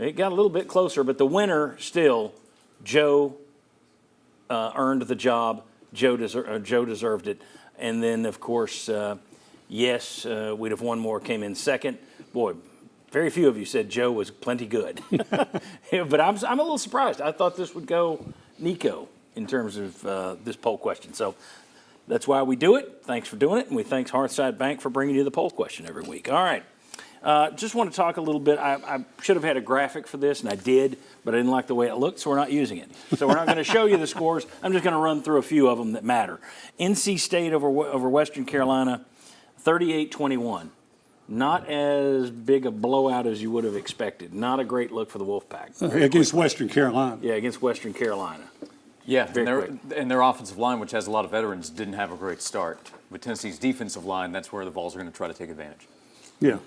It got a little bit closer, but the winner still, Joe earned the job. Joe deserved it. And then, of course, yes, we'd have won more, came in second. Boy, very few of you said Joe was plenty good. But I'm a little surprised. I thought this would go Nico in terms of this poll question. So that's why we do it. Thanks for doing it. And we thanks Hearthside Bank for bringing you the poll question every week. All right. Just want to talk a little bit. I should have had a graphic for this, and I did, but I didn't like the way it looked, so we're not using it. So we're not going to show you the scores. I'm just going to run through a few of them that matter. NC State over Western Carolina, 38-21. Not as big a blowout as you would have expected. Not a great look for the Wolfpack. Against Western Carolina. Yeah, against Western Carolina. Yeah, and their offensive line, which has a lot of veterans, didn't have a great start. With Tennessee's defensive line, that's where the Vols are going to try to take advantage. Yeah.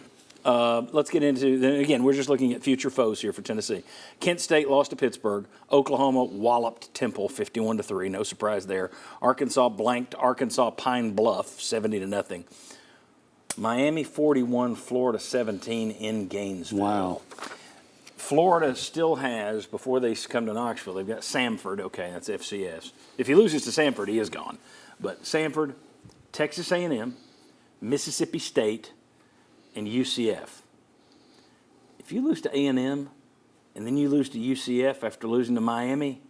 Let's get into, again, we're just looking at future foes here for Tennessee. Kent State lost to Pittsburgh. Oklahoma walloped Temple 51-3. No surprise there. Arkansas blanked Arkansas Pine Bluff 70-0. Miami 41, Florida 17 in Gainesville. Wow. Florida still has, before they come to Knoxville, they've got Samford. Okay, that's FCS. If he loses to Samford, he is gone. But Samford, Texas A&M, Mississippi State, and UCF. If you lose to A&M and then you lose to UCF after losing to Miami,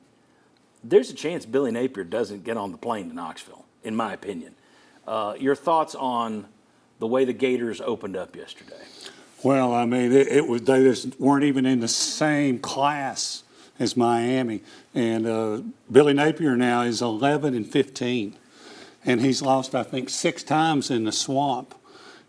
there's a chance Billy Napier doesn't get on the plane to Knoxville, in my opinion. Your thoughts on the way the Gators opened up yesterday? Well, I mean, they just weren't even in the same class as Miami. And Billy Napier now is 11-15. And he's lost, I think, 6 times in the swamp.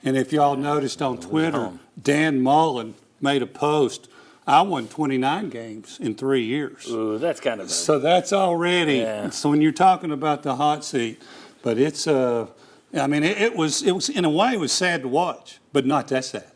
And if y'all noticed on Twitter, Dan Mullen made a post, I won 29 games in 3 years. Ooh, that's kind of So that's already, so when you're talking about the hot seat, but it's, I mean, it was, in a way, it was sad to watch, but not that sad.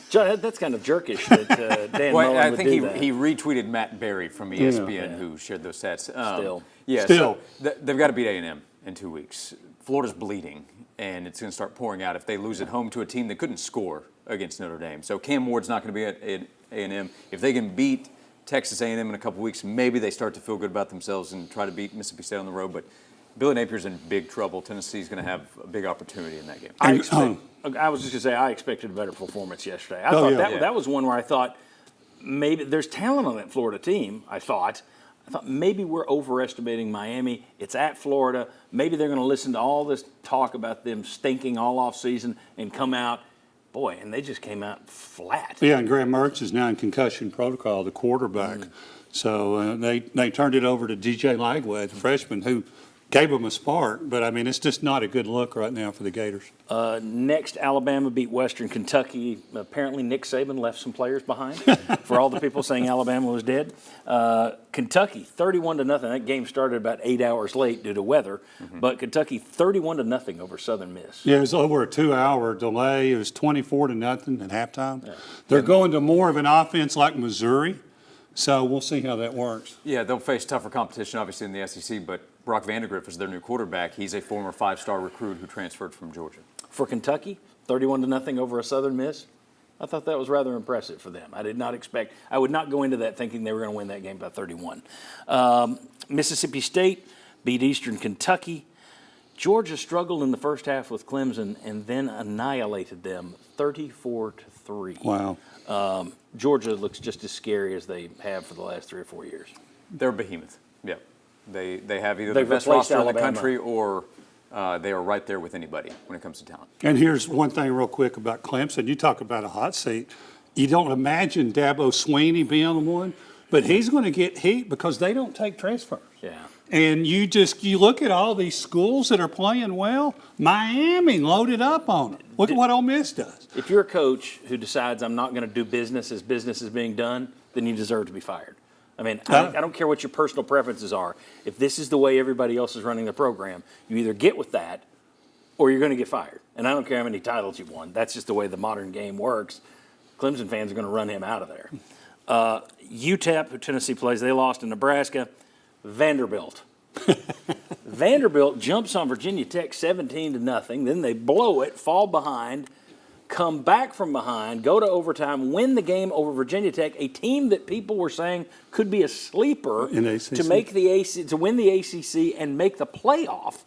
John, that's kind of jerkish that Dan Mullen I would think do that. he retweeted Matt Berry from ESPN who shared those stats. Still. So they've got to beat A&M in 2 weeks. Florida's bleeding, and it's going to start pouring out if they lose at home to a team that couldn't score against Notre Dame. So Cam Ward's not going to be at A&M. If they can beat Texas A&M in a couple weeks, maybe they start to feel good about themselves and try to beat Mississippi State on the road. But Billy Napier's in big trouble. Tennessee's going to have a big opportunity in that game. I was just going to say I expected a better performance yesterday. I thought that was one where I thought maybe there's talent on that Florida team, I thought maybe we're overestimating Miami. It's at Florida. Maybe they're going to listen to all this talk about them stinking all off season and come out, boy, and they just came out flat. Yeah, and Graham Mertz is now in concussion protocol, the quarterback. So they turned it over to DJ Lagway, the freshman, who gave them a spark. But, I mean, it's just not a good look right now for the Gators. Next, Alabama beat Western Kentucky. Apparently, Nick Saban left some players behind for all the people saying Alabama was dead. Kentucky, 31-0. That game started about 8 hours late due to weather. But Kentucky, 31-0 over Southern Miss. Yeah, it was over a 2-hour delay. It was 24-0 at halftime. Yeah. They're going to more of an offense like Missouri. So we'll see how that works. Yeah, they'll face tougher competition, obviously, in the SEC, but Brock Vandegrift is their new quarterback. He's a former 5-star recruit who transferred from Georgia. For Kentucky, 31-0 over a Southern Miss. I thought that was rather impressive for them. I did not expect – I would not go into that thinking they were going to win that game by 31. Mississippi State beat Eastern Kentucky. Georgia struggled in the first half with Clemson and then annihilated them 34-3. Wow. Georgia looks just as scary as they have for the last 3 or 4 years. They're a behemoth. Yeah. They have either the best roster in the country or they are right there with anybody when it comes to talent. And here's one thing real quick about Clemson. You talk about a hot seat. You don't imagine Dabo Swinney being the one, but he's going to get heat because they don't take transfers. Yeah. And you look at all these schools that are playing well. Miami loaded up on it. Look at what Ole Miss does. If you're a coach who decides I'm not going to do business as business is being done, then you deserve to be fired. I mean, I don't care what your personal preferences are. If this is the way everybody else is running the program, you either get with that or you're going to get fired. And I don't care how many titles you've won. That's just the way the modern game works. Clemson fans are going to run him out of there. UTEP, who Tennessee plays, they lost to Nebraska. Vanderbilt. Vanderbilt jumps on Virginia Tech 17-0. Then they blow it, fall behind. come back from behind, go to overtime, win the game over Virginia Tech, a team that people were saying could be a sleeper In ACC. to make the to win the ACC and make the playoff.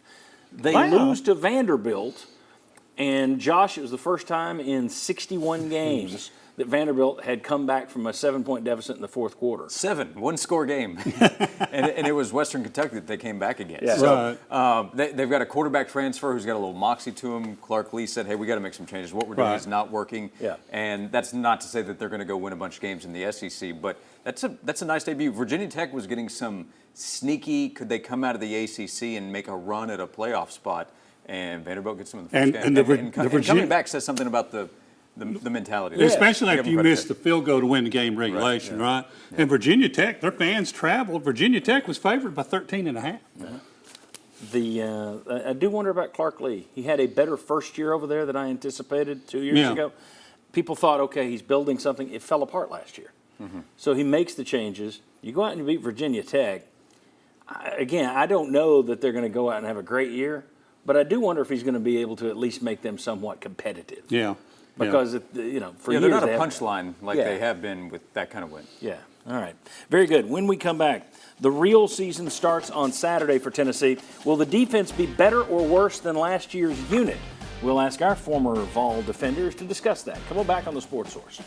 They Wow. lose to Vanderbilt, and Josh, it was the first time in 61 games that Vanderbilt had come back from a 7-point deficit in the fourth quarter. 7 one-score game, and it was Western Kentucky that they came back against. Yeah. So they've got a quarterback transfer who's got a little moxie to him. Clark Lee said, "Hey, we got to make some changes. What we're doing Right. is not working." Yeah. And that's not to say that they're going to go win a bunch of games in the SEC, but that's a nice debut. Virginia Tech was getting some sneaky. Could they come out of the ACC and make a run at a playoff spot? And Vanderbilt gets them in the first game. And coming Virginia- back says something about the mentality. Yeah. Especially Give after them you credit missed the there. field goal to win the game regulation, right? And Virginia Tech, their fans traveled. Virginia Tech was favored by 13.5. I do wonder about Clark Lee. He had a better first year over there than I anticipated 2 years Yeah. ago. People thought, okay, he's building something. It fell apart last year. So he makes the changes. You go out and you beat Virginia Tech. I don't know that they're going to go out and have a great year, but I do wonder if he's going to be able to at least make them somewhat competitive. Yeah. Because, for Yeah, years they're not a they haven't. punchline like Yeah. they have been with that kind of win. Yeah. All right. Very good. When we come back, the real season starts on Saturday for Tennessee. Will the defense be better or worse than last year's unit? We'll ask our former Vol defenders to discuss that. Come on back on the Sports Source.